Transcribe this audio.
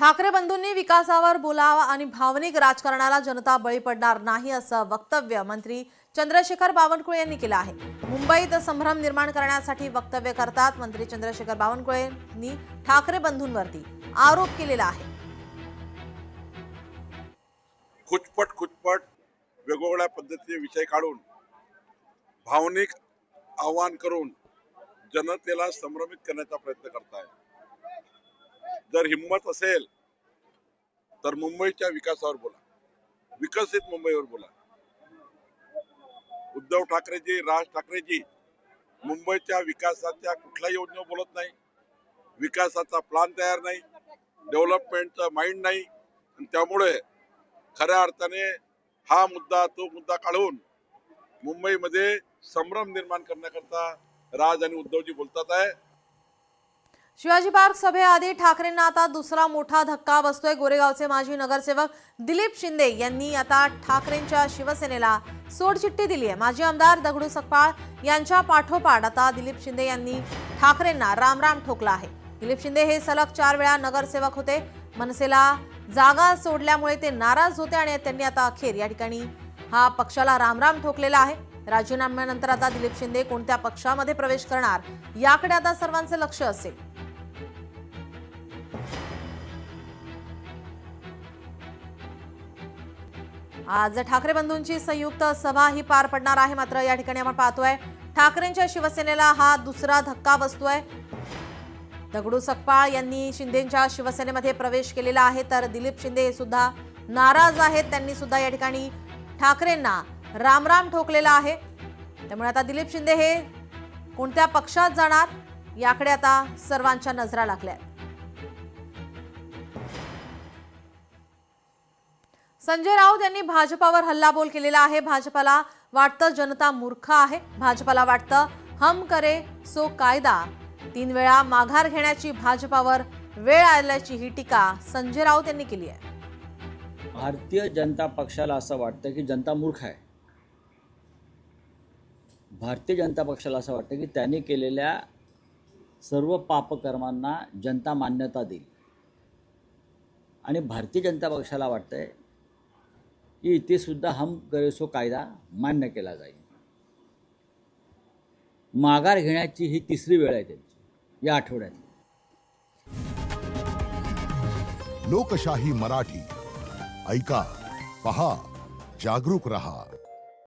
ठाकरे बंधूंनी विकासावर बोलावा आणि भावनिक राजकारणाला जनता बळी पडणार नाही असं वक्तव्य मंत्री चंद्रशेखर बावनकुळे यांनी केलं आहे। मुंबईत संभ्रम निर्माण करण्यासाठी वक्तव्य करतात मंत्री चंद्रशेखर बावनकुळे यांनी ठाकरे बंधूंवरती आरोप केलेला आहे। खुचपट वेगवेगळ्या पद्धतीचे विषय काढून भावनिक आवाहन करून जनतेला संभ्रमित करण्याचा प्रयत्न करताय। जर हिम्मत असेल तर मुंबईच्या विकासावर बोला, विकसित मुंबईवर बोला। उद्धव ठाकरेजी, राज ठाकरेजी मुंबईच्या विकासाच्या कुठल्याही योजनेवर बोलत नाही, विकासाचा प्लॅन तयार नाही, डेव्हलपमेंटचं माइंड नाही, आणि त्यामुळे खऱ्या अर्थाने हा मुद्दा तो मुद्दा काढून मुंबईमध्ये संभ्रम निर्माण करण्याकरता राज आणि उद्धवजी बोलतात आहे। शिवाजी पार्क सभेआधी ठाकरेंना आता दुसरा मोठा धक्का बसतोय। गोरेगावचे माजी नगरसेवक दिलीप शिंदे यांनी आता ठाकरेंच्या शिवसेनेला सोडचिठ्ठी दिली आहे। माजी आमदार दगडू सकपाळ यांच्या पाठोपाठ आता दिलीप शिंदे यांनी ठाकरेंना रामराम ठोकला आहे। दिलीप शिंदे हे सलग 4 वेळा नगरसेवक होते। मनसेला जागा सोडल्यामुळे ते नाराज होते आणि त्यांनी आता अखेर या ठिकाणी हा पक्षाला रामराम ठोकलेला आहे। राजीनाम्यानंतर आता दिलीप शिंदे कोणत्या पक्षामध्ये प्रवेश करणार याकडे आता सर्वांचे लक्ष असेल। आज ठाकरे बंधूंची संयुक्त सभा ही पार पडणार आहे। मात्र या ठिकाणी आपण पाहतोय ठाकरेंच्या शिवसेनेला हा दुसरा धक्का बसतोय। दगडू सकपाळ यांनी शिंदेंच्या शिवसेनेमध्ये प्रवेश केलेला आहे, तर दिलीप शिंदे सुद्धा नाराज आहेत। त्यांनी सुद्धा या ठिकाणी ठाकरेंना रामराम ठोकलेला आहे। त्यामुळे आता दिलीप शिंदे हे कोणत्या पक्षात जाणार याकडे आता सर्वांच्या नजरा लागल्या। संजय राऊत यांनी भाजपावर हल्लाबोल केलेला आहे। भाजपाला वाटतं जनता मूर्ख आहे, भाजपाला वाटतं हम करे सो कायदा, 3 वेळा माघार घेण्याची भाजपावर वेळ आल्याची ही टीका संजय राऊत यांनी केली आहे। भारतीय जनता पक्षाला असं वाटतं की जनता मूर्ख आहे। भारतीय जनता पक्षाला असं वाटतं की त्यांनी केलेल्या सर्व पापकर्मांना जनता मान्यता देईल, आणि भारतीय जनता पक्षाला वाटतंय की इथे सुद्धा हम करे सो कायदा मान्य केला जाईल। माघार घेण्याची ही 3री वेळ आहे त्यांची या आठवड्यात। लोकशाही मराठी ऐका, पहा, जागरूक रहा।